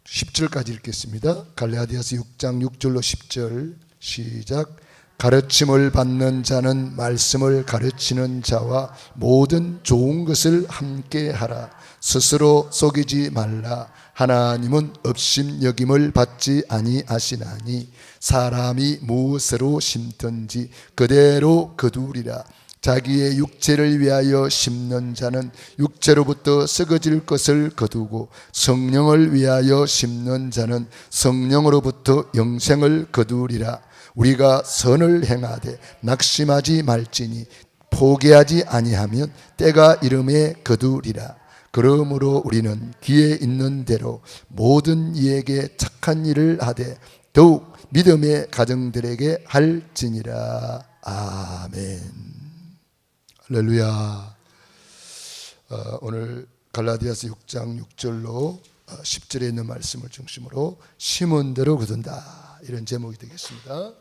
10절까지 읽겠습니다. 갈라디아서 6장 6절로 10절 시작. 가르침을 받는 자는 말씀을 가르치는 자와 모든 좋은 것을 함께 하라. 스스로 속이지 말라. 하나님은 업심여김을 받지 아니하시나니 사람이 무엇으로 심든지 그대로 거두리라. 자기의 육체를 위하여 심는 자는 육체로부터 썩어질 것을 거두고 성령을 위하여 심는 자는 성령으로부터 영생을 거두리라. 우리가 선을 행하되 낙심하지 말지니 포기하지 아니하면 때가 이름에 거두리라. 그러므로 우리는 기회 있는 대로 모든 이에게 착한 일을 하되 더욱 믿음의 가정들에게 할지니라. 아멘. 할렐루야. 오늘 갈라디아서 6장 6절로 10절에 있는 말씀을 중심으로 심은 대로 거둔다, 이런 제목이 되겠습니다.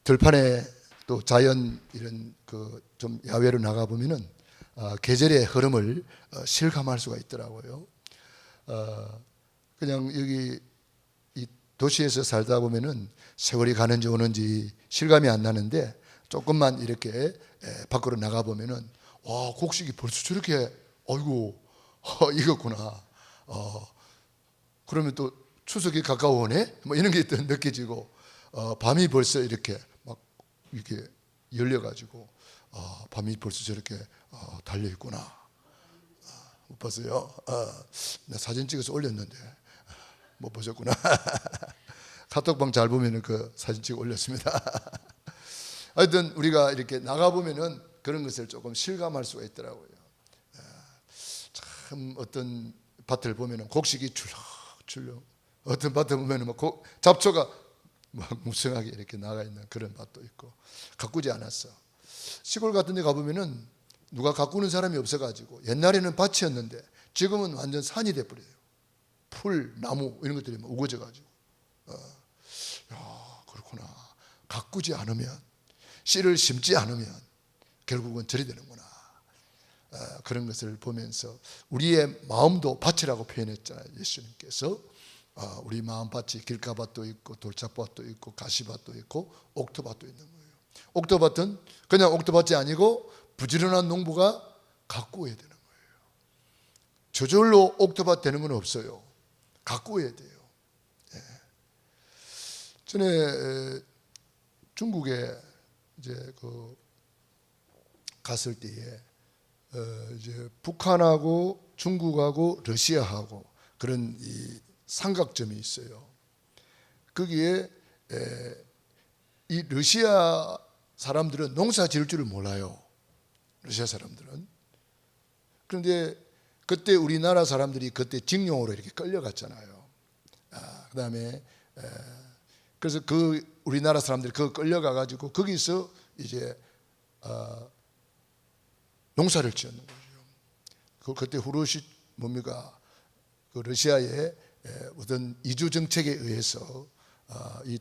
들판에 또 자연 이런 그 좀 야외로 나가 보면은 계절의 흐름을 실감할 수가 있더라고요. 그냥 여기 이 도시에서 살다 보면은 세월이 가는지 오는지 실감이 안 나는데 조금만 이렇게 밖으로 나가 보면은 와, 곡식이 벌써 저렇게 어이구 익었구나. 그러면 또 추석이 가까워오네. 뭐 이런 게 또 느껴지고 밤이 벌써 이렇게 막 이렇게 열려가지고 밤이 벌써 저렇게 달려 있구나. 못 봤어요? 나 사진 찍어서 올렸는데 못 보셨구나. 카톡방 잘 보면은 그 사진 찍어 올렸습니다. 하여튼 우리가 이렇게 나가 보면은 그런 것을 조금 실감할 수가 있더라고요. 참 어떤 밭을 보면은 곡식이 출렁출렁, 어떤 밭을 보면은 막 잡초가 막 무성하게 이렇게 나가 있는 그런 밭도 있고. 가꾸지 않았어. 시골 같은 데 가보면은 누가 가꾸는 사람이 없어가지고 옛날에는 밭이었는데 지금은 완전 산이 돼버려요. 풀, 나무 이런 것들이 막 우거져가지고. 야, 그렇구나. 가꾸지 않으면, 씨를 심지 않으면 결국은 저리 되는구나. 그런 것을 보면서 우리의 마음도 밭이라고 표현했잖아요, 예수님께서. 우리 마음밭이 길가밭도 있고 돌짝밭도 있고 가시밭도 있고 옥토밭도 있는 거예요. 옥토밭은 그냥 옥토밭이 아니고 부지런한 농부가 가꾸어야 되는 거예요. 저절로 옥토밭 되는 건 없어요. 가꾸어야 돼요. 전에 중국에 이제 그 갔을 때에 이제 북한하고 중국하고 러시아하고 그런 이 삼각점이 있어요. 거기에 이 러시아 사람들은 농사 지을 줄을 몰라요. 러시아 사람들은. 그런데 그때 우리나라 사람들이 그때 징용으로 이렇게 끌려갔잖아요. 그 다음에 그래서 그 우리나라 사람들이 그거 끌려가가지고 거기서 이제 농사를 지었는 거죠. 그때 후르시 뭡니까? 그 러시아의 어떤 이주 정책에 의해서 이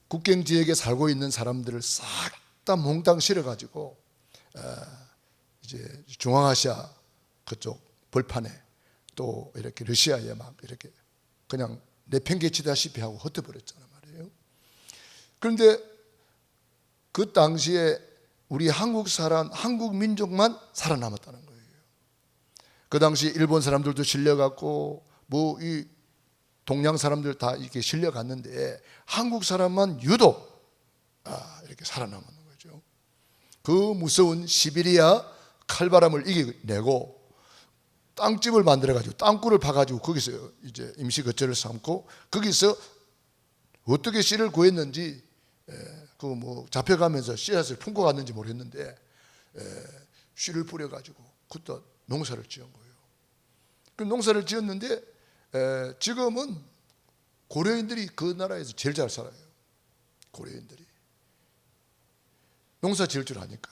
국경 지역에 살고 있는 사람들을 싹 다 몽땅 실어가지고 이제 중앙아시아 그쪽 벌판에 또 이렇게 러시아에 막 이렇게 그냥 내팽개치다시피 하고 흩어버렸잖아요 말이에요. 그런데 그 당시에 우리 한국 사람, 한국 민족만 살아남았다는 거예요. 그 당시 일본 사람들도 실려갔고 뭐 이 동양 사람들 다 이렇게 실려갔는데 한국 사람만 유독 이렇게 살아남은 거죠. 그 무서운 시베리아 칼바람을 이겨내고 땅집을 만들어가지고 땅굴을 파가지고 거기서 이제 임시 거처를 삼고 거기서 어떻게 씨를 구했는지 그 뭐 잡혀가면서 씨앗을 품고 갔는지 모르겠는데 씨를 뿌려가지고 그때 농사를 지은 거예요. 그 농사를 지었는데 지금은 고려인들이 그 나라에서 제일 잘 살아요. 고려인들이 농사 지을 줄 아니까.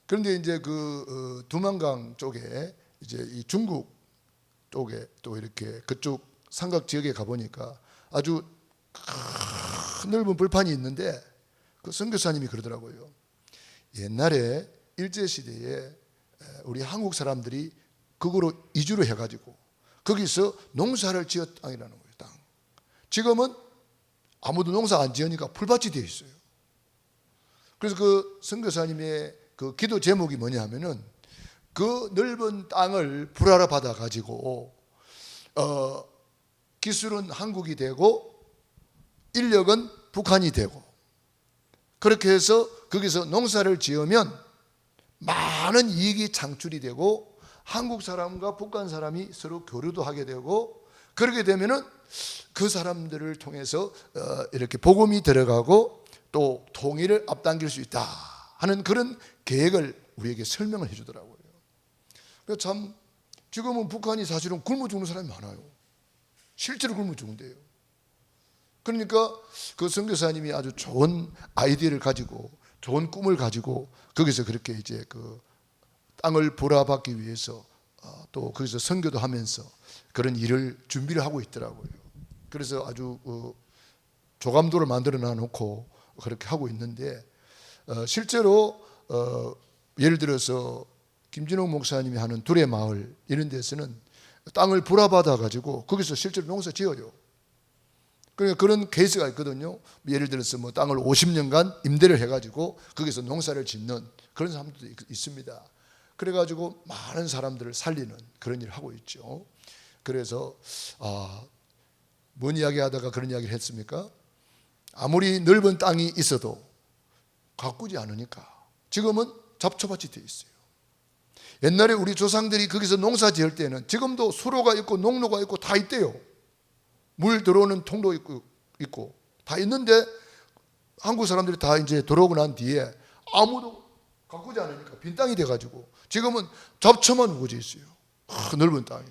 그런데 이제 그 두만강 쪽에 이제 이 중국 쪽에 또 이렇게 그쪽 삼각 지역에 가보니까 아주 큰 넓은 벌판이 있는데 그 선교사님이 그러더라고요. 옛날에 일제시대에 우리 한국 사람들이 그거로 이주를 해가지고 거기서 농사를 지었 땅이라는 거예요. 땅. 지금은 아무도 농사 안 지으니까 풀밭이 되어 있어요. 그래서 그 선교사님의 그 기도 제목이 뭐냐 하면은 그 넓은 땅을 불화로 받아 가지고 기술은 한국이 되고 인력은 북한이 되고 그렇게 해서 거기서 농사를 지으면 많은 이익이 창출이 되고 한국 사람과 북한 사람이 서로 교류도 하게 되고 그렇게 되면은 그 사람들을 통해서 이렇게 복음이 들어가고 또 통일을 앞당길 수 있다 하는 그런 계획을 우리에게 설명을 해주더라고요. 그래서 참 지금은 북한이 사실은 굶어 죽는 사람이 많아요. 실제로 굶어 죽는데요. 그러니까 그 선교사님이 아주 좋은 아이디어를 가지고 좋은 꿈을 가지고 거기서 그렇게 이제 그 땅을 보라받기 위해서 또 거기서 선교도 하면서 그런 일을 준비를 하고 있더라고요. 그래서 아주 조감도를 만들어 놔놓고 그렇게 하고 있는데 실제로 예를 들어서 김진홍 목사님이 하는 둘의 마을 이런 데서는 땅을 불화받아 가지고 거기서 실제로 농사 지어요. 그러니까 그런 케이스가 있거든요. 예를 들어서 뭐 땅을 50년간 임대를 해가지고 거기서 농사를 짓는 그런 사람들도 있습니다. 그래가지고 많은 사람들을 살리는 그런 일을 하고 있죠. 그래서 뭔 이야기하다가 그런 이야기를 했습니까? 아무리 넓은 땅이 있어도 가꾸지 않으니까 지금은 잡초밭이 되어 있어요. 옛날에 우리 조상들이 거기서 농사 지을 때는 지금도 수로가 있고 농로가 있고 다 있대요. 물 들어오는 통로 있고 다 있는데 한국 사람들이 다 이제 들어오고 난 뒤에 아무도 가꾸지 않으니까 빈 땅이 돼가지고 지금은 잡초만 우거져 있어요. 넓은 땅이.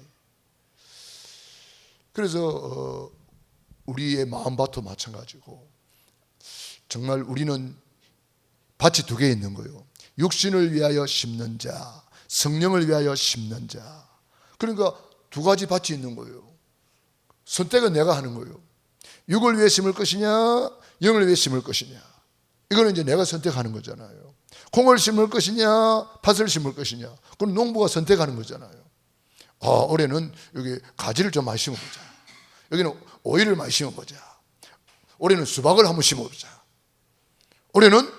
그래서 우리의 마음밭도 마찬가지고 정말 우리는 밭이 두 개 있는 거예요. 육신을 위하여 심는 자, 성령을 위하여 심는 자. 그러니까 두 가지 밭이 있는 거예요. 선택은 내가 하는 거예요. 육을 위해 심을 것이냐, 영을 위해 심을 것이냐. 이거는 이제 내가 선택하는 거잖아요. 콩을 심을 것이냐, 팥을 심을 것이냐. 그건 농부가 선택하는 거잖아요. 올해는 여기 가지를 좀 많이 심어보자. 여기는 오이를 많이 심어보자. 올해는 수박을 한번 심어보자. 올해는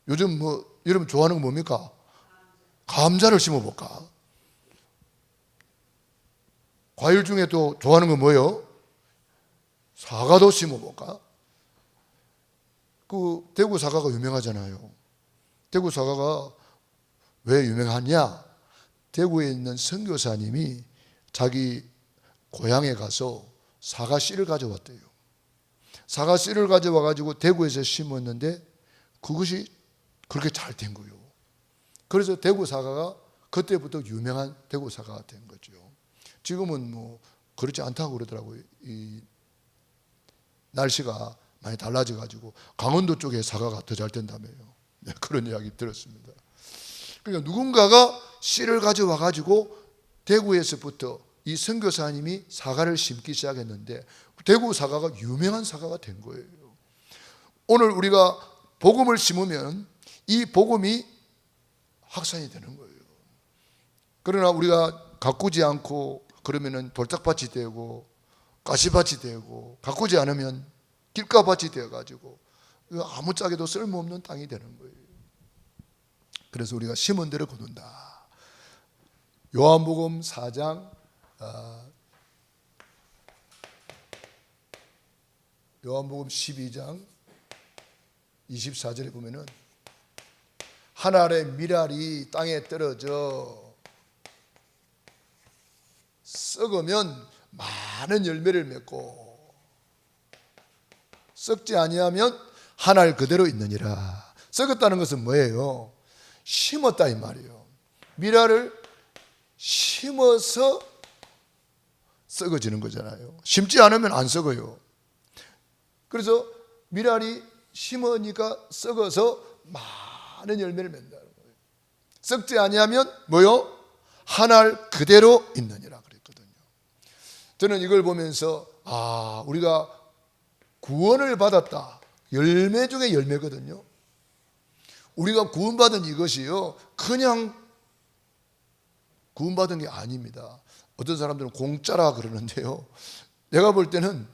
요즘 뭐 여러분 좋아하는 거 뭡니까? 감자를 심어볼까? 과일 중에 또 좋아하는 건 뭐예요? 사과도 심어볼까? 그 대구 사과가 유명하잖아요. 대구 사과가 왜 유명하냐? 대구에 있는 선교사님이 자기 고향에 가서 사과 씨를 가져왔대요. 사과 씨를 가져와 가지고 대구에서 심었는데 그것이 그렇게 잘 된 거예요. 그래서 대구 사과가 그때부터 유명한 대구 사과가 된 거죠. 지금은 뭐 그렇지 않다고 그러더라고요. 이 날씨가 많이 달라져 가지고 강원도 쪽에 사과가 더 잘 된다며요. 네, 그런 이야기 들었습니다. 그러니까 누군가가 씨를 가져와 가지고 대구에서부터 이 선교사님이 사과를 심기 시작했는데 대구 사과가 유명한 사과가 된 거예요. 오늘 우리가 복음을 심으면 이 복음이 확산이 되는 거예요. 그러나 우리가 가꾸지 않고 그러면은 돌짝밭이 되고 가시밭이 되고 가꾸지 않으면 길가밭이 되어가지고 아무짝에도 쓸모없는 땅이 되는 거예요. 그래서 우리가 심은 대로 거둔다. 요한복음 4장 요한복음 12장 24절에 보면은 한 알의 밀알이 땅에 떨어져 썩으면 많은 열매를 맺고 썩지 아니하면 한 알 그대로 있느니라. 썩었다는 것은 뭐예요? 심었다 이 말이에요. 밀알을 심어서 썩어지는 거잖아요. 심지 않으면 안 썩어요. 그래서 밀알이 심으니까 썩어서 많은 열매를 맺는다는 거예요. 썩지 아니하면 뭐요? 한 알 그대로 있느니라 그랬거든요. 저는 이걸 보면서 우리가 구원을 받았다. 열매 중에 열매거든요. 우리가 구원받은 이것이요, 그냥 구원받은 게 아닙니다. 어떤 사람들은 공짜라 그러는데요, 내가 볼 때는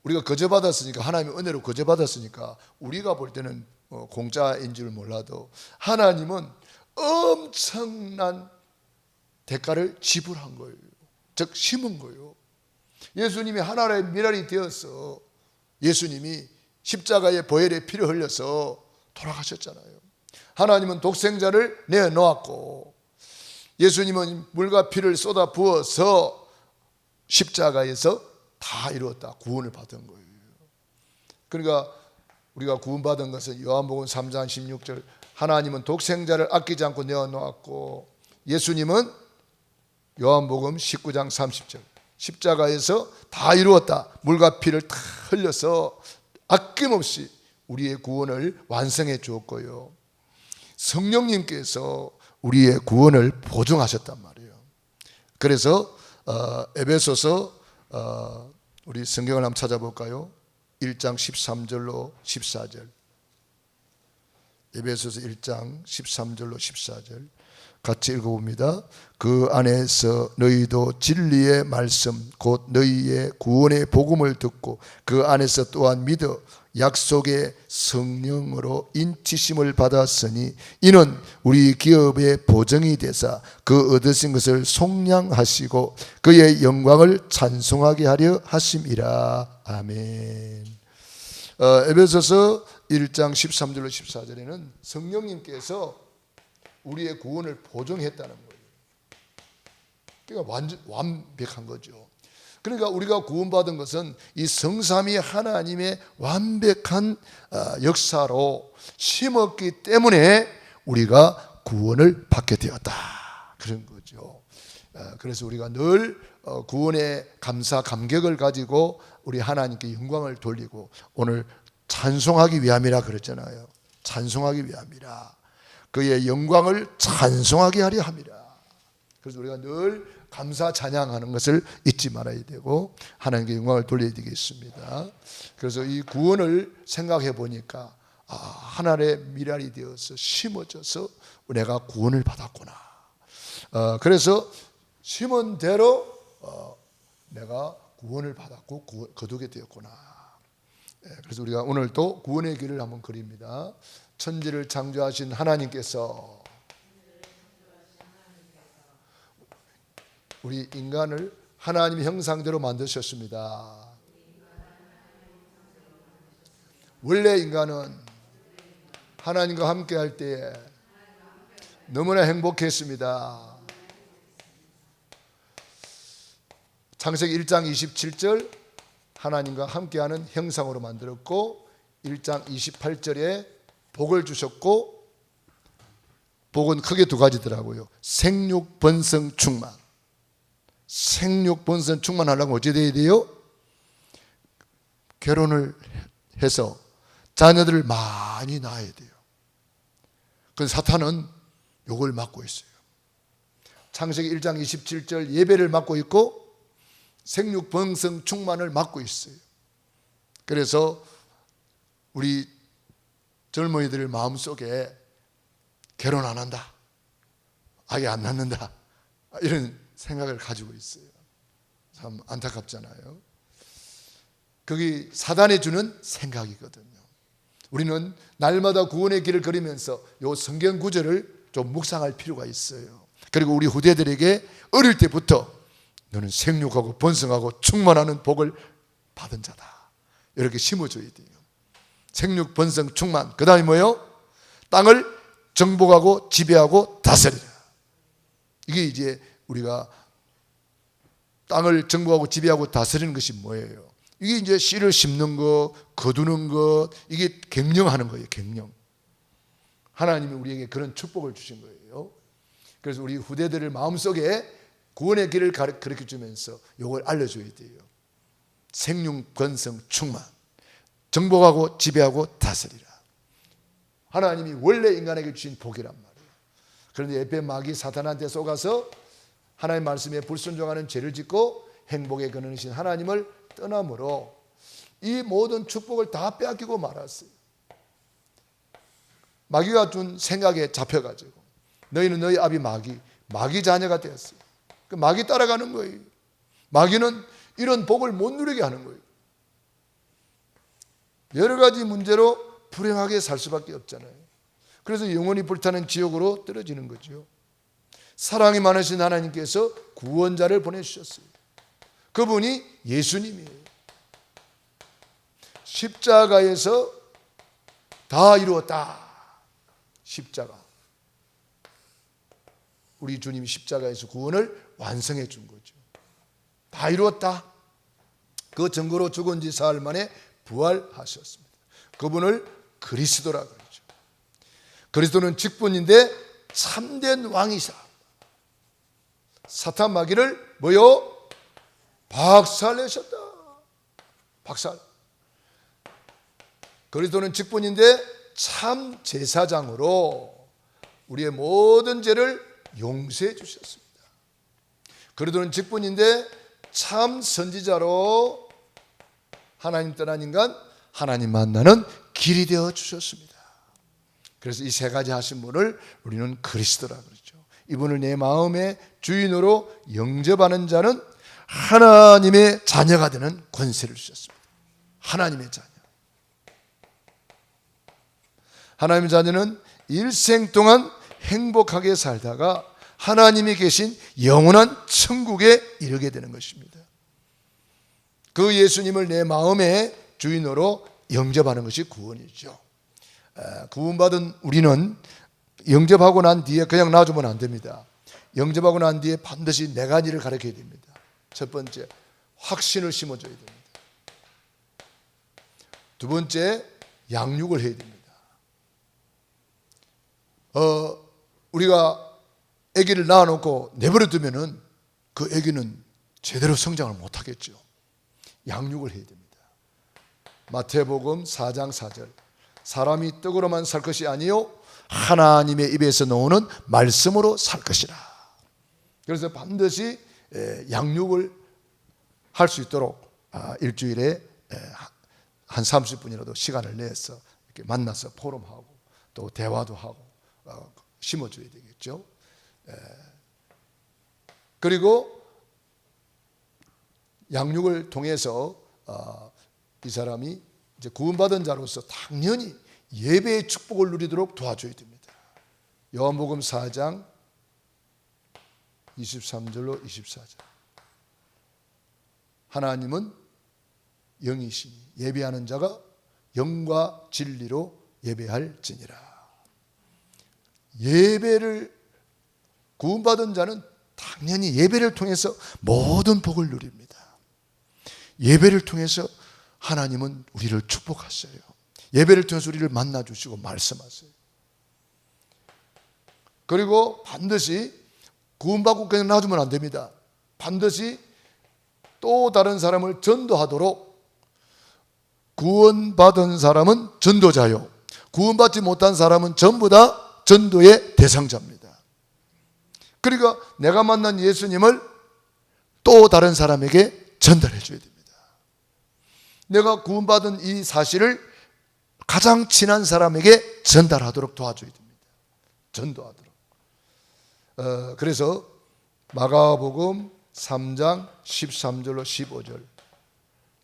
우리가 거저받았으니까, 하나님의 은혜로 거저받았으니까 우리가 볼 때는 공짜인 줄 몰라도 하나님은 엄청난 대가를 지불한 거예요. 즉 심은 거예요. 예수님이 하나의 미랄이 되어서 예수님이 십자가의 보혈에 피를 흘려서 돌아가셨잖아요. 하나님은 독생자를 내어놓았고 예수님은 물과 피를 쏟아 부어서 십자가에서 다 이루었다, 구원을 받은 거예요. 그러니까 우리가 구원받은 것은 요한복음 3장 16절, 하나님은 독생자를 아끼지 않고 내어놓았고 예수님은 요한복음 19장 30절, 십자가에서 다 이루었다, 물과 피를 다 흘려서 아낌없이 우리의 구원을 완성해 주었고요, 성령님께서 우리의 구원을 보증하셨단 말이에요. 그래서 에베소서 우리 성경을 한번 찾아볼까요? 1장 13절로 14절, 에베소서 1장 13절로 14절 같이 읽어봅니다. 그 안에서 너희도 진리의 말씀 곧 너희의 구원의 복음을 듣고 그 안에서 또한 믿어 약속의 성령으로 인치심을 받았으니 이는 우리 기업의 보증이 되사 그 얻으신 것을 속량하시고 그의 영광을 찬송하게 하려 하심이라. 아멘. 에베소서 1장 13절로 14절에는 성령님께서 우리의 구원을 보증했다는 거예요. 그러니까 완벽한 거죠. 그러니까 우리가 구원받은 것은 이 성삼위 하나님의 완벽한 역사로 심었기 때문에 우리가 구원을 받게 되었다, 그런 거죠. 그래서 우리가 늘 구원의 감사 감격을 가지고 우리 하나님께 영광을 돌리고, 오늘 찬송하기 위함이라 그랬잖아요. 찬송하기 위함이라, 그의 영광을 찬송하게 하려 함이라. 그래서 우리가 늘 감사 찬양하는 것을 잊지 말아야 되고 하나님께 영광을 돌려야 되겠습니다. 그래서 이 구원을 생각해 보니까 하나님의 미랄이 되어서 심어져서 내가 구원을 받았구나. 그래서 심은 대로 내가 구원을 받았고 거두게 되었구나. 그래서 우리가 오늘도 구원의 길을 한번 그립니다. 천지를 창조하신 하나님께서 우리 인간을 하나님의 형상대로 만드셨습니다. 원래 인간은 하나님과 함께 할 때에 너무나 행복했습니다. 창세기 1장 27절 하나님과 함께하는 형상으로 만들었고 1장 28절에 복을 주셨고, 복은 크게 두 가지더라고요. 생육, 번성, 충만. 생육, 번성, 충만하려면 어찌 돼야 돼요? 결혼을 해서 자녀들을 많이 낳아야 돼요. 그런데 사탄은 요걸 막고 있어요. 창세기 1장 27절 예배를 막고 있고 생육, 번성, 충만을 막고 있어요. 그래서 우리 젊은이들 마음속에 결혼 안 한다, 아기 안 낳는다, 이런 생각을 가지고 있어요. 참 안타깝잖아요. 그게 사단이 주는 생각이거든요. 우리는 날마다 구원의 길을 걸으면서 이 성경 구절을 좀 묵상할 필요가 있어요. 그리고 우리 후대들에게 어릴 때부터 너는 생육하고 번성하고 충만하는 복을 받은 자다, 이렇게 심어줘야 돼요. 생육, 번성, 충만. 그 다음에 뭐예요? 땅을 정복하고 지배하고 다스리라. 이게 이제 우리가 땅을 정복하고 지배하고 다스리는 것이 뭐예요? 이게 이제 씨를 심는 것, 거두는 것, 이게 경영하는 거예요. 경영. 하나님이 우리에게 그런 축복을 주신 거예요. 그래서 우리 후대들을 마음속에 구원의 길을 가르쳐 주면서 이걸 알려줘야 돼요. 생육, 번성, 충만. 정복하고 지배하고 다스리라. 하나님이 원래 인간에게 주신 복이란 말이에요. 그런데 에베 마귀 사탄한테 속아서 하나님 말씀에 불순종하는 죄를 짓고 행복의 근원이신 하나님을 떠남으로 이 모든 축복을 다 빼앗기고 말았어요. 마귀가 준 생각에 잡혀가지고 너희는 너희 아비 마귀 자녀가 되었어요. 그 마귀 따라가는 거예요. 마귀는 이런 복을 못 누리게 하는 거예요. 여러 가지 문제로 불행하게 살 수밖에 없잖아요. 그래서 영원히 불타는 지옥으로 떨어지는 거죠. 사랑이 많으신 하나님께서 구원자를 보내주셨어요. 그분이 예수님이에요. 십자가에서 다 이루었다. 십자가. 우리 주님이 십자가에서 구원을 완성해 준 거죠. 다 이루었다. 그 증거로 죽은 지 사흘 만에 부활하셨습니다. 그분을 그리스도라고 그러죠. 그리스도는 직분인데 참된 왕이사. 사탄 마귀를 뭐요? 박살내셨다. 박살. 그리스도는 직분인데 참 제사장으로 우리의 모든 죄를 용서해 주셨습니다. 그리스도는 직분인데 참 선지자로 하나님 떠난 인간 하나님 만나는 길이 되어 주셨습니다. 그래서 이 세 가지 하신 분을 우리는 그리스도라고 그러죠. 이분을 내 마음의 주인으로 영접하는 자는 하나님의 자녀가 되는 권세를 주셨습니다. 하나님의 자녀. 하나님의 자녀는 일생 동안 행복하게 살다가 하나님이 계신 영원한 천국에 이르게 되는 것입니다. 그 예수님을 내 마음의 주인으로 영접하는 것이 구원이죠. 구원받은 우리는 영접하고 난 뒤에 그냥 놔두면 안 됩니다. 영접하고 난 뒤에 반드시 네 가지를 가르쳐야 됩니다. 첫 번째, 확신을 심어줘야 됩니다. 두 번째, 양육을 해야 됩니다. 우리가 아기를 낳아놓고 내버려 두면은 그 아기는 제대로 성장을 못하겠죠. 양육을 해야 됩니다. 마태복음 4장 4절. 사람이 떡으로만 살 것이 아니요 하나님의 입에서 나오는 말씀으로 살 것이라. 그래서 반드시 양육을 할 수 있도록 일주일에 한 30분이라도 시간을 내서 이렇게 만나서 포럼하고 또 대화도 하고 심어줘야 되겠죠. 그리고 양육을 통해서 이 사람이 이제 구원받은 자로서 당연히 예배의 축복을 누리도록 도와줘야 됩니다. 요한복음 4장 23절로 24절. 하나님은 영이시니 예배하는 자가 영과 진리로 예배할지니라. 예배를 구원받은 자는 당연히 예배를 통해서 모든 복을 누립니다. 예배를 통해서 하나님은 우리를 축복하셔요. 예배를 통해서 우리를 만나주시고 말씀하세요. 그리고 반드시 구원받고 그냥 놔두면 안 됩니다. 반드시 또 다른 사람을 전도하도록. 구원받은 사람은 전도자요, 구원받지 못한 사람은 전부 다 전도의 대상자입니다. 그러니까 내가 만난 예수님을 또 다른 사람에게 전달해 줘야 됩니다. 내가 구원받은 이 사실을 가장 친한 사람에게 전달하도록 도와줘야 됩니다. 전도하도록. 그래서 마가복음 3장 13절로 15절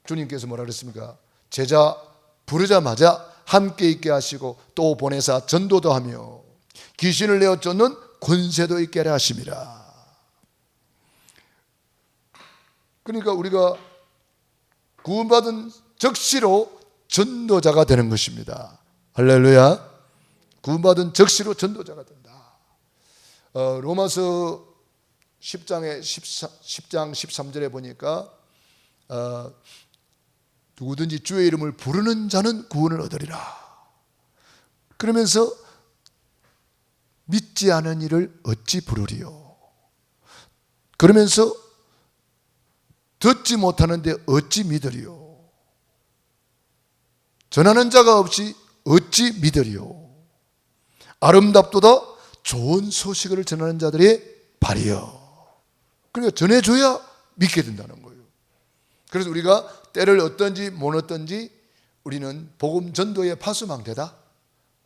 주님께서 뭐라 그랬습니까? 제자 부르자마자 함께 있게 하시고 또 보내사 전도도 하며 귀신을 내어 쫓는 권세도 있게 하려 하심이라. 그러니까 우리가 구원받은 적시로 전도자가 되는 것입니다. 할렐루야. 구원받은 적시로 전도자가 된다. 로마서 10장 13절에 보니까 누구든지 주의 이름을 부르는 자는 구원을 얻으리라. 그러면서 믿지 않은 이를 어찌 부르리요. 그러면서 듣지 못하는데 어찌 믿으리요. 전하는 자가 없이 어찌 믿으리요. 아름답도다 좋은 소식을 전하는 자들의 발이요. 그러니까 전해줘야 믿게 된다는 거예요. 그래서 우리가 때를 얻든지 못 얻든지 우리는 복음 전도의 파수망대다.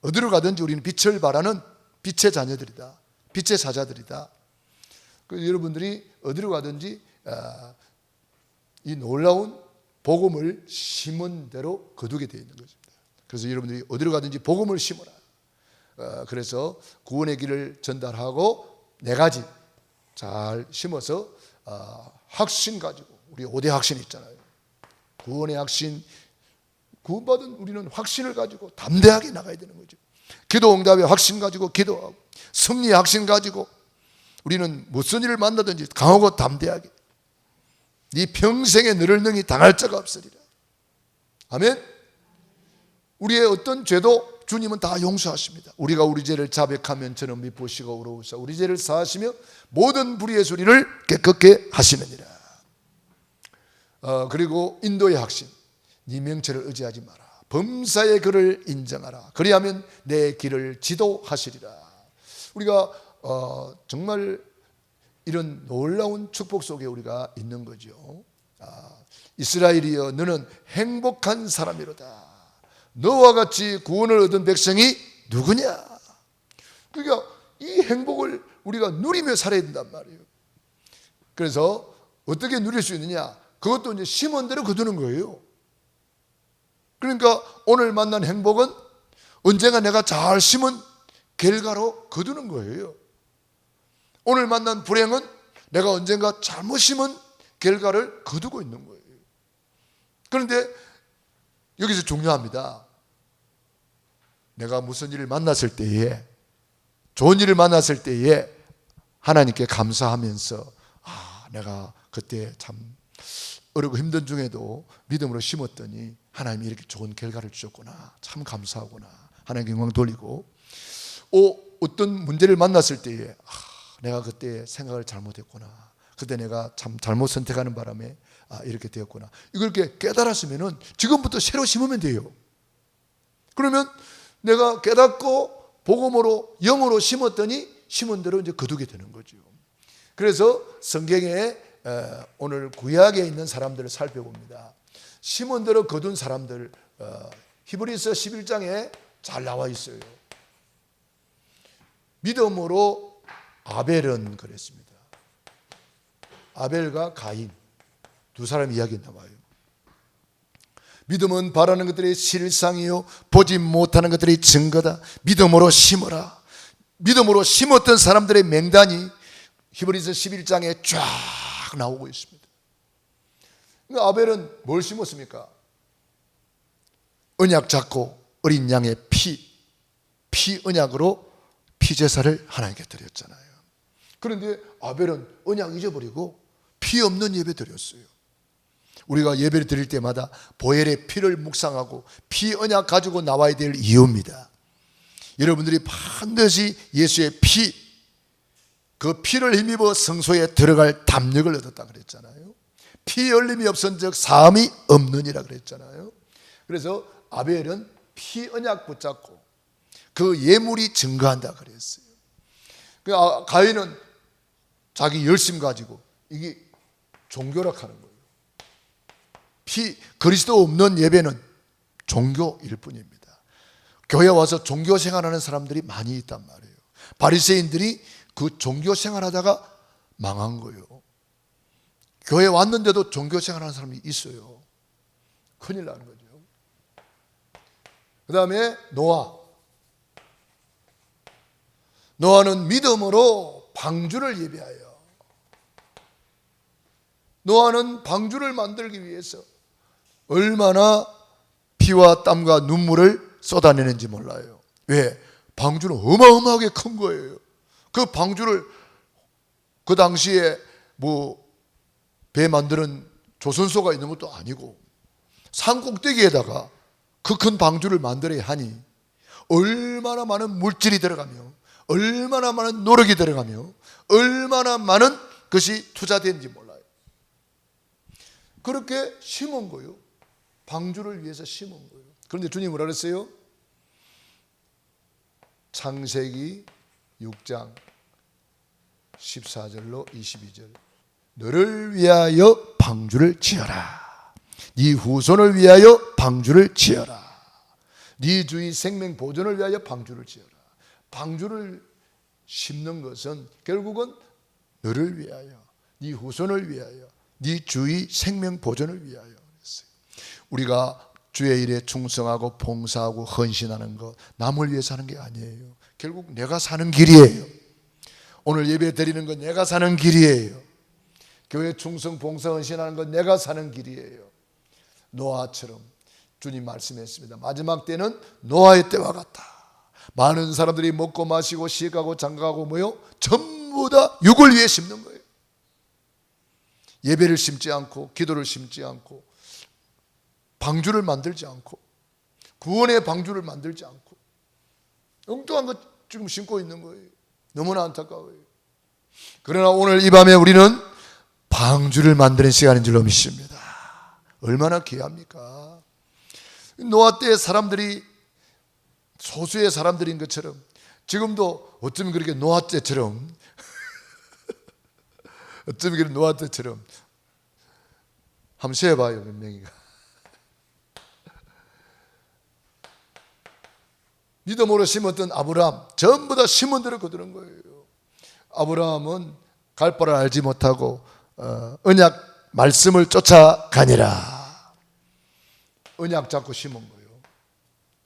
어디로 가든지 우리는 빛을 발하는 빛의 자녀들이다. 빛의 사자들이다. 그래서 여러분들이 어디로 가든지 이 놀라운 복음을 심은 대로 거두게 되어 있는 것입니다. 그래서 여러분들이 어디로 가든지 복음을 심어라. 그래서 구원의 길을 전달하고 네 가지 잘 심어서 확신 가지고, 우리 5대 확신 있잖아요. 구원의 확신, 구원받은 우리는 확신을 가지고 담대하게 나가야 되는 거죠. 기도 응답의 확신 가지고 기도하고, 승리의 확신 가지고 우리는 무슨 일을 만나든지 강하고 담대하게, 네 평생에 너를 능히 당할 자가 없으리라. 아멘. 우리의 어떤 죄도 주님은 다 용서하십니다. 우리가 우리 죄를 자백하면 저는 미쁘시고 의로우사 우리 죄를 사하시며 모든 불의의 소리를 깨끗게 하시느니라. 그리고 인도의 확신, 네 명체를 의지하지 마라. 범사의 그를 인정하라. 그리하면 내 길을 지도하시리라. 우리가 정말 이런 놀라운 축복 속에 우리가 있는 거죠. 이스라엘이여 너는 행복한 사람이로다. 너와 같이 구원을 얻은 백성이 누구냐. 그러니까 이 행복을 우리가 누리며 살아야 된단 말이에요. 그래서 어떻게 누릴 수 있느냐, 그것도 이제 심은 대로 거두는 거예요. 그러니까 오늘 만난 행복은 언젠가 내가 잘 심은 결과로 거두는 거예요. 오늘 만난 불행은 내가 언젠가 잘못 심은 결과를 거두고 있는 거예요. 그런데 여기서 중요합니다. 내가 무슨 일을 만났을 때에, 좋은 일을 만났을 때에 하나님께 감사하면서 내가 그때 참 어렵고 힘든 중에도 믿음으로 심었더니 하나님이 이렇게 좋은 결과를 주셨구나, 참 감사하구나, 하나님께 영광 돌리고, 어떤 문제를 만났을 때에 내가 그때 생각을 잘못했구나, 그때 내가 참 잘못 선택하는 바람에 이렇게 되었구나, 이걸 이렇게 깨달았으면 지금부터 새로 심으면 돼요. 그러면 내가 깨닫고 복음으로 영으로 심었더니 심은 대로 이제 거두게 되는 거죠. 그래서 성경에 오늘 구약에 있는 사람들을 살펴봅니다. 심은 대로 거둔 사람들, 히브리서 11장에 잘 나와 있어요. 믿음으로 아벨은 그랬습니다. 아벨과 가인 두 사람 이야기 나와요. 믿음은 바라는 것들의 실상이요 보지 못하는 것들의 증거다. 믿음으로 심어라. 믿음으로 심었던 사람들의 명단이 히브리서 11장에 쫙 나오고 있습니다. 그러니까 아벨은 뭘 심었습니까? 언약 잡고 어린 양의 피 언약으로 피제사를 하나님께 드렸잖아요. 그런데 아벨은 언약 잊어버리고 피 없는 예배 드렸어요. 우리가 예배를 드릴 때마다 보혈의 피를 묵상하고 피 언약 가지고 나와야 될 이유입니다. 여러분들이 반드시 예수의 그 피를 힘입어 성소에 들어갈 담력을 얻었다 그랬잖아요. 피 흘림이 없은 즉 사함이 없느니라 그랬잖아요. 그래서 아벨은 피 언약 붙잡고 그 예물이 증거한다 그랬어요. 가인은 자기 열심 가지고 이게 종교락하는 거예요. 그리스도 없는 예배는 종교일 뿐입니다. 교회 와서 종교 생활하는 사람들이 많이 있단 말이에요. 바리새인들이 그 종교 생활하다가 망한 거예요. 교회 왔는데도 종교 생활하는 사람이 있어요. 큰일 나는 거죠. 그 다음에 노아는 믿음으로 방주를 예비하여, 노아는 방주를 만들기 위해서 얼마나 피와 땀과 눈물을 쏟아내는지 몰라요. 왜? 방주는 어마어마하게 큰 거예요. 그 방주를 그 당시에 배 만드는 조선소가 있는 것도 아니고 산 꼭대기에다가 그 큰 방주를 만들어야 하니 얼마나 많은 물질이 들어가며 얼마나 많은 노력이 들어가며 얼마나 많은 것이 투자되는지 몰라요. 그렇게 심은 거예요. 방주를 위해서 심은 거예요. 그런데 주님이 뭐라 그랬어요? 창세기 6장 14절로 22절 너를 위하여 방주를 지어라. 네 후손을 위하여 방주를 지어라. 네 주의 생명 보존을 위하여 방주를 지어라. 방주를 심는 것은 결국은 너를 위하여, 네 후손을 위하여, 네 주의 생명 보존을 위하여 그랬어요. 우리가 주의 일에 충성하고 봉사하고 헌신하는 것, 남을 위해서 하는 게 아니에요. 결국 내가 사는 길이에요. 오늘 예배 드리는 건 내가 사는 길이에요. 교회 충성 봉사 헌신하는 건 내가 사는 길이에요. 노아처럼 주님 말씀했습니다. 마지막 때는 노아의 때와 같다. 많은 사람들이 먹고 마시고 시가고 장가고 뭐요? 전부 다 육을 위해 심는 거예요. 예배를 심지 않고 기도를 심지 않고 방주를 만들지 않고 구원의 방주를 만들지 않고 엉뚱한 것 지금 심고 있는 거예요. 너무나 안타까워요. 그러나 오늘 이 밤에 우리는 방주를 만드는 시간인 줄로 믿습니다. 얼마나 귀합니까? 노아 때의 사람들이 소수의 사람들인 것처럼 지금도 어쩌면 그렇게 노아 때처럼 어쩌면 그렇게 노아 때처럼 한번 세어봐요. 몇 명이가 믿음으로 심었던 아브라함 전부 다 심은 대로 거두는 거예요. 아브라함은 갈 바를 알지 못하고 언약 말씀을 쫓아가니라. 언약 잡고 심은 거예요.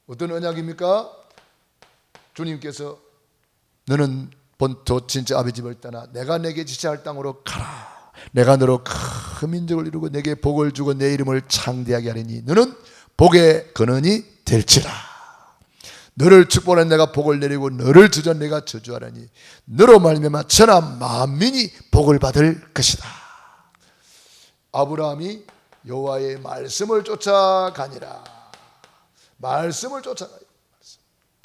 어떤 언약입니까? 주님께서 너는 본토 친척 아비 집을 떠나 내가 내게 지시할 땅으로 가라. 내가 너로 큰 민족을 이루고 내게 복을 주고 내 이름을 창대하게 하리니 너는 복의 근원이 될지라. 너를 축복하는 내가 복을 내리고 너를 저주하는 내가 저주하라니 너로 말미암아 천하 만민이 복을 받을 것이다. 아브라함이 여호와의 말씀을 쫓아가니라. 말씀을 쫓아가요.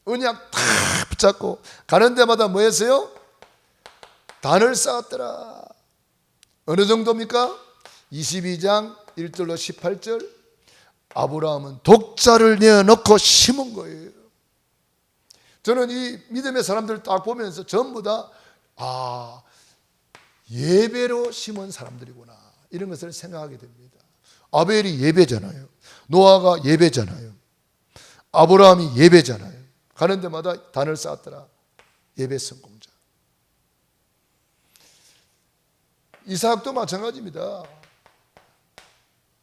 언약 다 붙잡고 가는 데마다 뭐 했어요? 단을 쌓았더라. 어느 정도입니까? 22장 1절로 18절. 아브라함은 독자를 내어놓고 심은 거예요. 저는 이 믿음의 사람들을 딱 보면서 전부 다 예배로 심은 사람들이구나 이런 것을 생각하게 됩니다. 아벨이 예배잖아요. 노아가 예배잖아요. 아브라함이 예배잖아요. 가는 데마다 단을 쌓았더라. 예배 성공자. 이삭도 마찬가지입니다.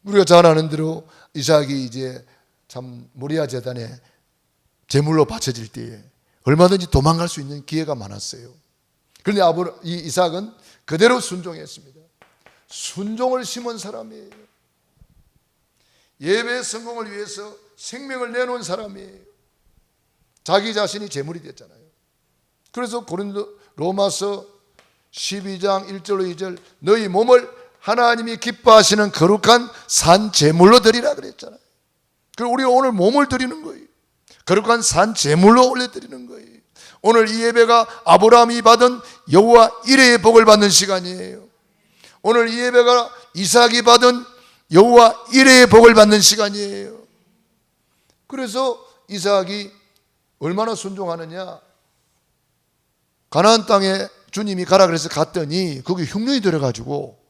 우리가 잘 아는 대로 이삭이 이제 참 모리아 제단에 제물로 바쳐질 때에 얼마든지 도망갈 수 있는 기회가 많았어요. 그런데 이 이삭은 그대로 순종했습니다. 순종을 심은 사람이에요. 예배 성공을 위해서 생명을 내놓은 사람이에요. 자기 자신이 제물이 됐잖아요. 그래서 로마서 12장 1절로 2절 너희 몸을 하나님이 기뻐하시는 거룩한 산 제물로 드리라 그랬잖아요. 그리고 우리가 오늘 몸을 드리는 거예요. 거룩한 산 제물로 올려드리는 거예요. 오늘 이 예배가 아브라함이 받은 여호와 이레의 복을 받는 시간이에요. 오늘 이 예배가 이삭이 받은 여호와 이레의 복을 받는 시간이에요. 그래서 이삭이 얼마나 순종하느냐. 가나안 땅에 주님이 가라 그래서 갔더니 거기 흉년이 들어가지고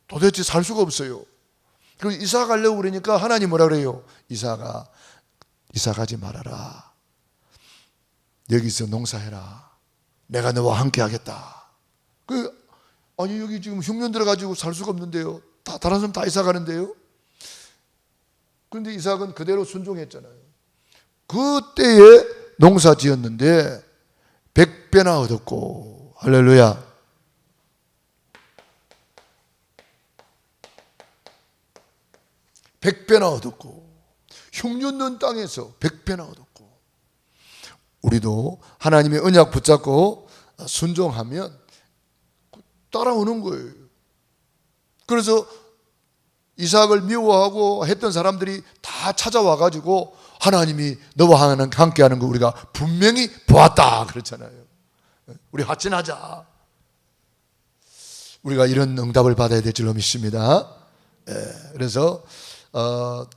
도대체 살 수가 없어요. 그래서 이삭 가려고 그러니까 하나님 뭐라 그래요? 이삭하지 말아라. 여기서 농사해라. 내가 너와 함께 하겠다. 아니 여기 지금 흉년 들어가지고 살 수가 없는데요. 다른 사람 다 이삭하는데요. 그런데 이삭은 그대로 순종했잖아요. 그때에 농사 지었는데 100배나 얻었고 할렐루야. 백배나 얻었고 흉년 는 땅에서 100배나 얻었고 우리도 하나님의 언약 붙잡고 순종하면 따라오는 거예요. 그래서 이삭을 미워하고 했던 사람들이 다 찾아와가지고 하나님이 너와 함께하는 거 우리가 분명히 보았다 그렇잖아요. 우리 확신하자. 우리가 이런 응답을 받아야 될 줄로 믿습니다. 그래서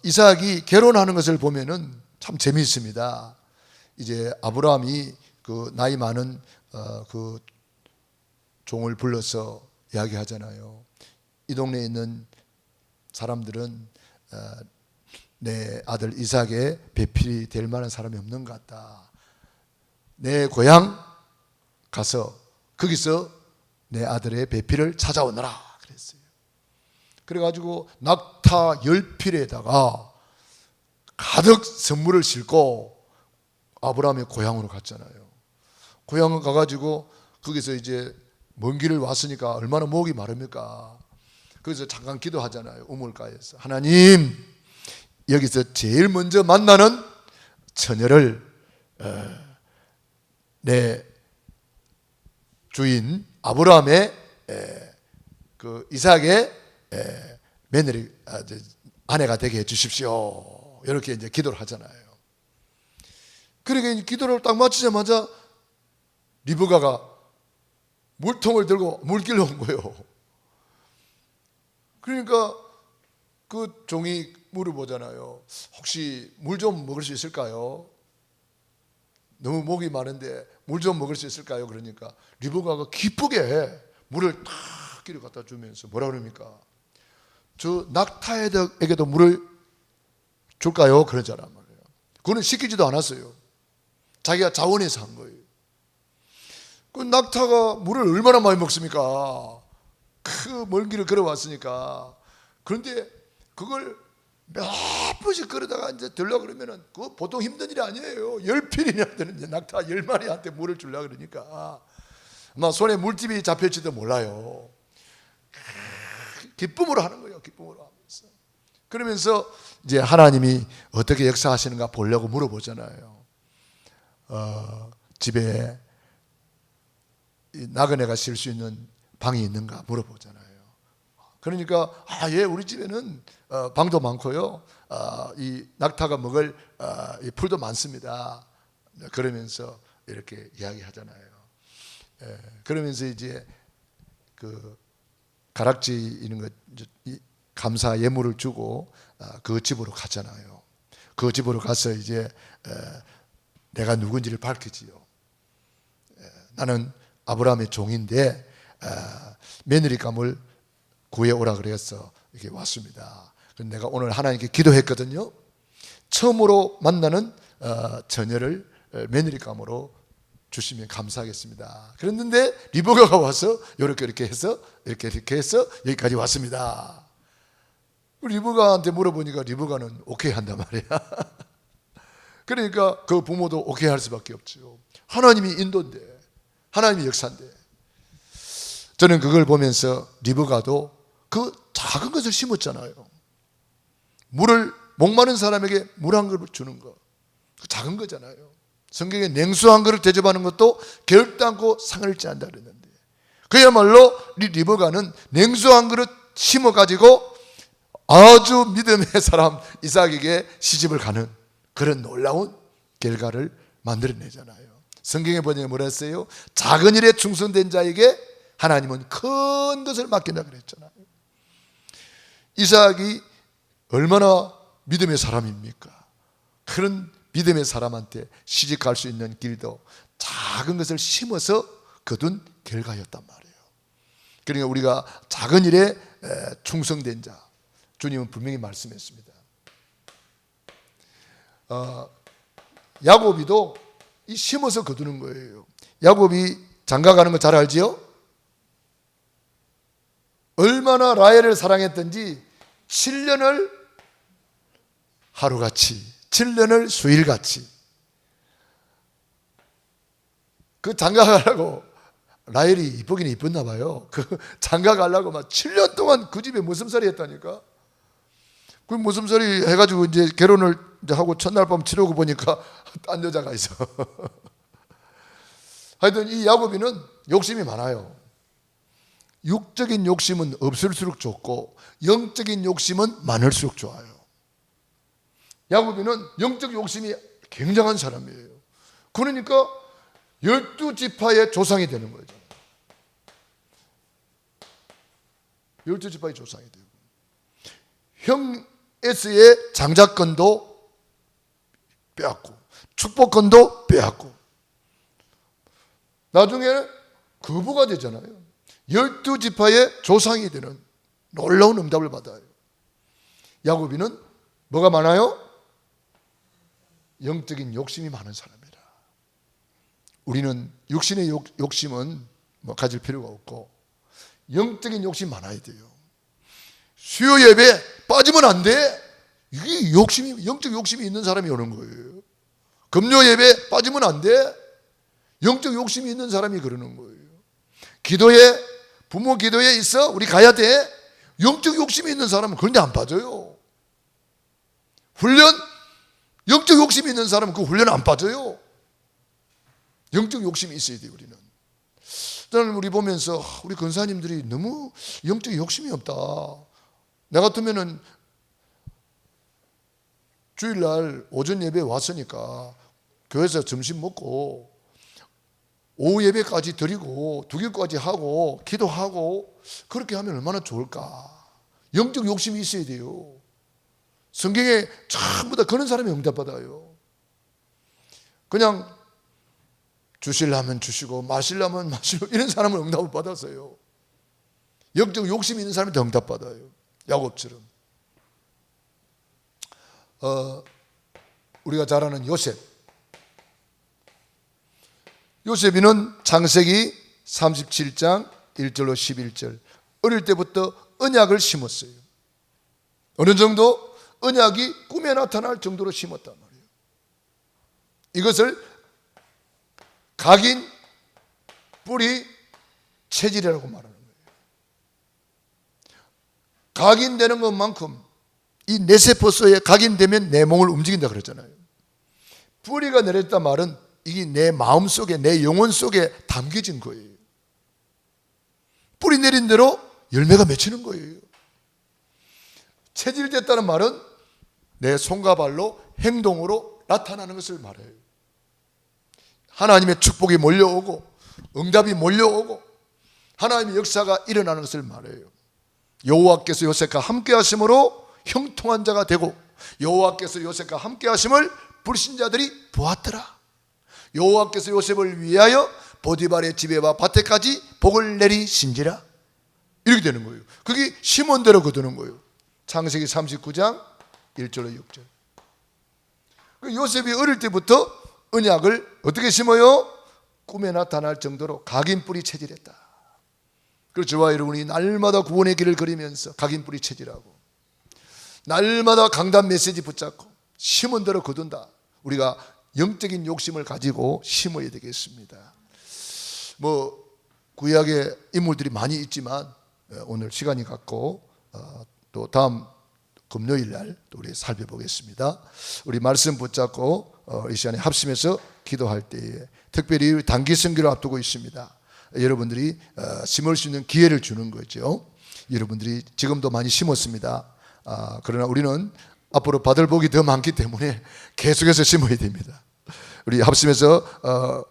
이삭이 결혼하는 것을 보면은 참 재미있습니다. 이제 아브라함이 그 나이 많은 그 종을 불러서 이야기하잖아요. 이 동네에 있는 사람들은 내 아들 이삭의 배필이 될 만한 사람이 없는 것 같다. 내 고향 가서 거기서 내 아들의 배필을 찾아오너라 그랬어요. 그래가지고 낙타 10필에다가 가득 선물을 싣고 아브라함의 고향으로 갔잖아요. 고향을 가가지고 거기서 이제 먼 길을 왔으니까 얼마나 목이 마릅니까? 거기서 잠깐 기도하잖아요. 우물가에서. 하나님, 여기서 제일 먼저 만나는 처녀를 내 주인 아브라함의 그 이삭의 며느리 아내가 되게 해주십시오. 이렇게 이제 기도를 하잖아요. 그러니까 기도를 딱 마치자마자 리브가가 물통을 들고 물길로 온 거예요. 그러니까 그 종이 물어보잖아요. 혹시 물 좀 먹을 수 있을까요? 너무 목이 마른데 물 좀 먹을 수 있을까요? 그러니까 리브가가 기쁘게 물을 탁 끼려 갖다 주면서 뭐라 그럽니까? 저 낙타에게도 물을 줄까요? 그러잖아 말이에요. 그거는 시키지도 않았어요. 자기가 자원해서 한 거예요. 그 낙타가 물을 얼마나 많이 먹습니까? 그 먼 길을 걸어왔으니까. 그런데 그걸 몇 번씩 걸어다가 이제 들려고 그러면은 그거 보통 힘든 일이 아니에요. 10필이나 되는 이제 낙타 10마리한테 물을 주려고 그러니까 아마 손에 물집이 잡힐지도 몰라요. 기쁨으로 하는 거예요. 기쁨으로 하면서. 그러면서 이제 하나님이 어떻게 역사하시는가 보려고 물어보잖아요. 집에 나그네가 쉴 수 있는 방이 있는가 물어보잖아요. 그러니까 예, 우리 집에는 방도 많고요. 이 낙타가 먹을 이 풀도 많습니다. 그러면서 이렇게 이야기하잖아요. 그러면서 이제 그 가락지 이런 거 감사 예물을 주고 그 집으로 갔잖아요. 그 집으로 가서 이제 내가 누군지를 밝히지요. 나는 아브라함의 종인데 며느리감을 구해오라 그래서 이렇게 왔습니다. 내가 오늘 하나님께 기도했거든요. 처음으로 만나는 처녀를 며느리감으로 주시면 감사하겠습니다. 그랬는데 리브가가 와서 이렇게 해서 여기까지 왔습니다. 리브가한테 물어보니까 리브가는 오케이 한단 말이야. 그러니까 그 부모도 오케이 할 수밖에 없죠. 하나님이 인도인데, 하나님이 역사인데. 저는 그걸 보면서 리브가도 그 작은 것을 심었잖아요. 물을 목마른 사람에게 물 한 그릇 주는 거, 그 작은 거잖아요. 성경에 냉수 한 그릇 대접하는 것도 결단코 상을 찌한다 그랬는데, 그야말로 리브가는 냉수 한 그릇 심어가지고 아주 믿음의 사람 이삭에게 시집을 가는 그런 놀라운 결과를 만들어내잖아요. 성경의 번역에 뭐라 했어요? 작은 일에 충성된 자에게 하나님은 큰 것을 맡긴다 그랬잖아요. 이삭이 얼마나 믿음의 사람입니까? 그런 믿음의 사람한테 시집갈 수 있는 길도 작은 것을 심어서 거둔 결과였단 말이에요. 그러니까 우리가 작은 일에 충성된 자, 주님은 분명히 말씀했습니다. 야곱이도 이 심어서 거두는 거예요. 야곱이 장가가는 거 잘 알지요? 얼마나 라헬을 사랑했던지 7년을 하루같이, 7년을 수일같이 그 장가가려고, 라헬이 이쁘긴 이뻤나 봐요. 그 장가가려고 막 7년 동안 그 집에 머슴살이 했다니까. 그 머슴살이 해가지고 이제 결혼을 이제 하고 첫날 밤 치르고 보니까 딴 여자가 있어. 하여튼 이 야곱이는 욕심이 많아요. 육적인 욕심은 없을수록 좋고 영적인 욕심은 많을수록 좋아요. 야곱이는 영적 욕심이 굉장한 사람이에요. 그러니까 12지파의 조상이 되는 거죠. 12지파의 조상이 되고, 형 에스의 장자권도 빼앗고 축복권도 빼앗고 나중에 거부가 되잖아요. 12지파의 조상이 되는 놀라운 응답을 받아요. 야곱이는 뭐가 많아요? 영적인 욕심이 많은 사람이라. 우리는 육신의 욕심은 뭐 가질 필요가 없고 영적인 욕심 많아야 돼요. 수요 예배 빠지면 안 돼. 이게 욕심이, 영적 욕심이 있는 사람이 오는 거예요. 금요 예배 빠지면 안 돼. 영적 욕심이 있는 사람이 그러는 거예요. 기도에, 부모 기도에 있어 우리 가야 돼. 영적 욕심이 있는 사람은 그런데 안 빠져요. 훈련, 영적 욕심이 있는 사람은 그 훈련 안 빠져요. 영적 욕심이 있어야 돼요. 우리는. 저는 우리 보면서 우리 권사님들이 너무 영적 욕심이 없다. 나 같으면은 주일날 오전 예배 왔으니까 교회에서 점심 먹고 오후 예배까지 드리고 두기까지 하고 기도하고 그렇게 하면 얼마나 좋을까. 영적 욕심이 있어야 돼요. 성경에 전부 다 그런 사람이 응답받아요. 그냥 주시려면 주시고 마시려면 마시고 이런 사람은 응답을 받았어요. 영적 욕심이 있는 사람이 더 응답받아요. 야곱처럼. 우리가 잘 아는 요셉. 요셉이는 창세기 37장 1절로 11절 어릴 때부터 언약을 심었어요. 어느 정도? 언약이 꿈에 나타날 정도로 심었단 말이에요. 이것을 각인 뿌리 체질이라고 말하는 거예요. 각인되는 것만큼 이 뇌세포소에 각인되면 내 몸을 움직인다 그랬잖아요. 뿌리가 내렸단 말은 이게 내 마음 속에, 내 영혼 속에 담겨진 거예요. 뿌리 내린 대로 열매가 맺히는 거예요. 체질됐다는 말은 내 손과 발로 행동으로 나타나는 것을 말해요. 하나님의 축복이 몰려오고 응답이 몰려오고 하나님의 역사가 일어나는 것을 말해요. 여호와께서 요셉과 함께 하심으로 형통한 자가 되고 여호와께서 요셉과 함께 하심을 불신자들이 보았더라. 여호와께서 요셉을 위하여 보디발의 집에와 밭에까지 복을 내리신지라. 이렇게 되는 거예요. 그게 심은 대로 거두는 거예요. 창세기 39장 1절로 6절. 요셉이 어릴 때부터 언약을 어떻게 심어요? 꿈에 나타날 정도로 각인뿌리 체질했다. 그래서 저와 여러분이 날마다 구원의 길을 걸으면서 각인뿌리 체질하고 날마다 강단 메시지 붙잡고 심은 대로 거둔다. 우리가 영적인 욕심을 가지고 심어야 되겠습니다. 뭐 구약의 인물들이 많이 있지만 오늘 시간이 갖고 또 다음 금요일 날 또 우리 살펴보겠습니다. 우리 말씀 붙잡고 이 시간에 합심해서 기도할 때에 특별히 단기 선교를 앞두고 있습니다. 여러분들이 심을 수 있는 기회를 주는 거죠. 여러분들이 지금도 많이 심었습니다. 그러나 우리는 앞으로 받을 복이 더 많기 때문에 계속해서 심어야 됩니다. 우리 합심해서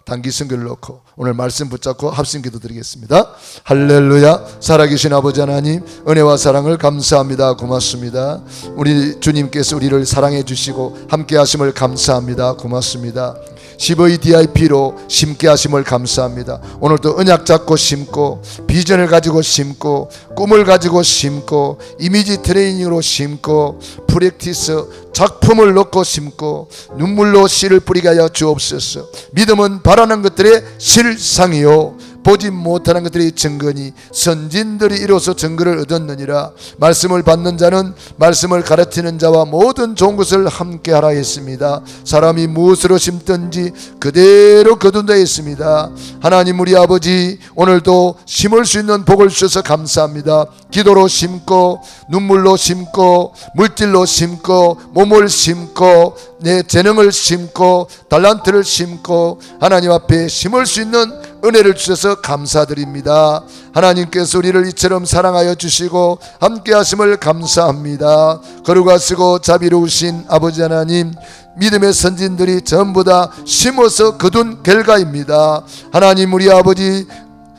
단기 선교를 놓고 오늘 말씀 붙잡고 합심 기도 드리겠습니다. 할렐루야. 살아계신 아버지 하나님, 은혜와 사랑을 감사합니다. 고맙습니다. 우리 주님께서 우리를 사랑해 주시고 함께 하심을 감사합니다. 고맙습니다. CVDIP로 심게 하심을 감사합니다. 오늘도 언약 잡고 심고 비전을 가지고 심고 꿈을 가지고 심고 이미지 트레이닝으로 심고 프랙티스 작품을 넣고 심고 눈물로 씨를 뿌리게 하여 주옵소서. 믿음은 바라는 것들의 실상이요 보지 못하는 것들이 증거니 선진들이 이로써 증거를 얻었느니라. 말씀을 받는 자는 말씀을 가르치는 자와 모든 좋은 것을 함께 하라 했습니다. 사람이 무엇으로 심든지 그대로 거둔다 했습니다. 하나님 우리 아버지, 오늘도 심을 수 있는 복을 주셔서 감사합니다. 기도로 심고 눈물로 심고 물질로 심고 몸을 심고 내 재능을 심고 달란트를 심고 하나님 앞에 심을 수 있는 은혜를 주셔서 감사드립니다. 하나님께서 우리를 이처럼 사랑하여 주시고 함께 하심을 감사합니다. 거룩하 쓰고 자비로우신 아버지 하나님, 믿음의 선진들이 전부 다 심어서 거둔 결과입니다. 하나님 우리 아버지,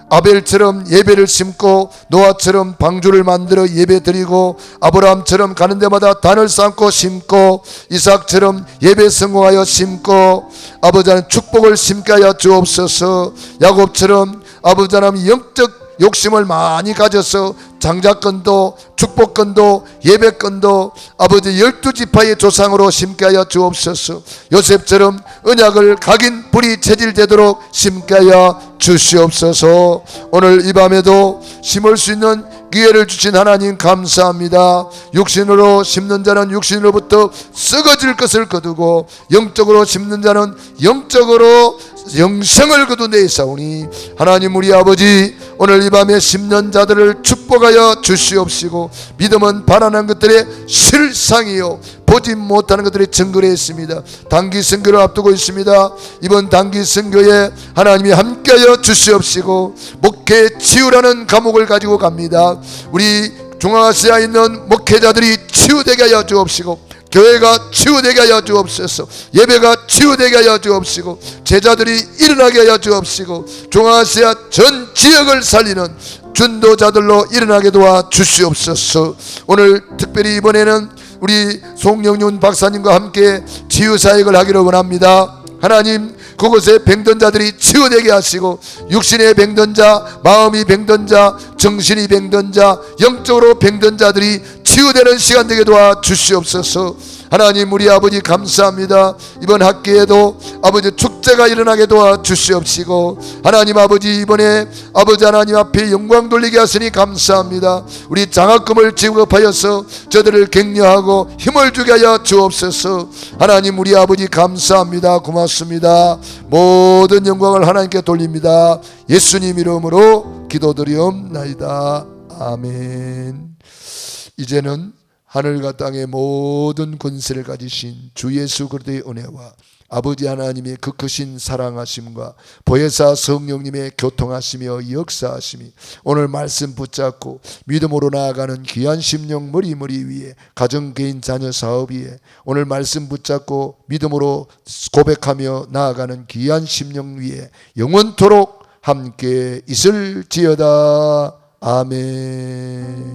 아벨처럼 예배를 심고 노아처럼 방주를 만들어 예배드리고 아브라함처럼 가는 데마다 단을 쌓고 심고 이삭처럼 예배 성공하여 심고 아버지 하나님 축복을 심게 하여 주옵소서. 야곱처럼 아버지 하나님 영적 욕심을 많이 가져서 장자권도 축복권도 예배권도 아버지 12지파의 조상으로 심게 하여 주옵소서. 요셉처럼 언약을 각인 뿌리 체질되도록 심게 하여 주시옵소서. 오늘 이 밤에도 심을 수 있는 기회를 주신 하나님 감사합니다. 육신으로 심는 자는 육신으로부터 썩어질 것을 거두고 영적으로 심는 자는 영적으로 영생을 거두내사오니 하나님 우리 아버지 오늘 이 밤에 심는 자들을 축복하여 주시옵시고 믿음은 바라는 것들의 실상이요 보지 못하는 것들의 증거를 했습니다. 단기 선교를 앞두고 있습니다. 이번 단기 선교에 하나님이 함께하여 주시옵시고 목회 치유라는 과목을 가지고 갑니다. 우리 중앙아시아에 있는 목회자들이 치유되게 하여 주옵시고 교회가 치유되게 하여 주옵소서. 예배가 치유되게 하여 주옵시고 제자들이 일어나게 하여 주옵시고 중앙아시아 전 지역을 살리는 전도자들로 일어나게 도와 주시옵소서. 오늘 특별히 이번에는 우리 송영윤 박사님과 함께 치유사역을 하기를 원합니다. 하나님 그곳에 병든 자들이 치유되게 하시고 육신의 병든 자, 마음이 병든 자, 정신이 병든 자, 영적으로 병든 자들이 치유되는 시간 되게 도와 주시옵소서. 하나님 우리 아버지 감사합니다. 이번 학기에도 아버지 축제가 일어나게 도와 주시옵시고 하나님 아버지 이번에 아버지 하나님 앞에 영광 돌리게 하시니 감사합니다. 우리 장학금을 지급하여서 저들을 격려하고 힘을 주게 하여 주옵소서. 하나님 우리 아버지 감사합니다. 고맙습니다. 모든 영광을 하나님께 돌립니다. 예수님 이름으로 기도드리옵나이다. 아멘. 이제는 하늘과 땅의 모든 권세를 가지신 주 예수 그리스도의 은혜와 아버지 하나님의 그 크신 사랑하심과 보혜사 성령님의 교통하시며 역사하심이 오늘 말씀 붙잡고 믿음으로 나아가는 귀한 심령 머리 위에 가정 개인 자녀 사업 위에 오늘 말씀 붙잡고 믿음으로 고백하며 나아가는 귀한 심령 위에 영원토록 함께 있을지어다. 아멘.